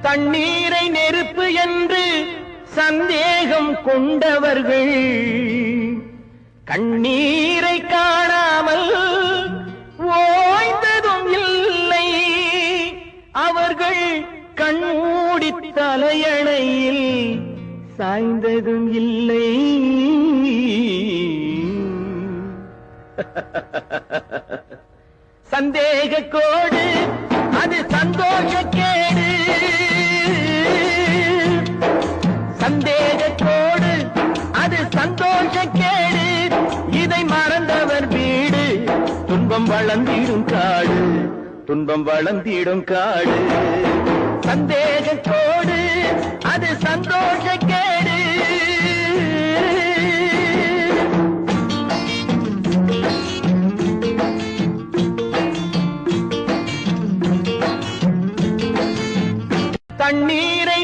தண்ணீரை நெருப்பு என்று சந்தேகம் கொண்டவர்கள் கண்ணீரை காணாமல் ஓய்ந்ததும் இல்லை. அவர்கள் கண்மூடி தலையணையில் சாய்ந்ததும் இல்லை. சந்தேக கோடு அது சந்தோஷ கேடு. சந்தேக கோடு அது சந்தோஷ கேடு. இதை மறந்தவர் வீடு துன்பம் வளர்ந்திடும் காடு. துன்பம் வளர்ந்திடும் காடு. சந்தேக கோடு அது சந்தோஷ கேடு. தண்ணீரை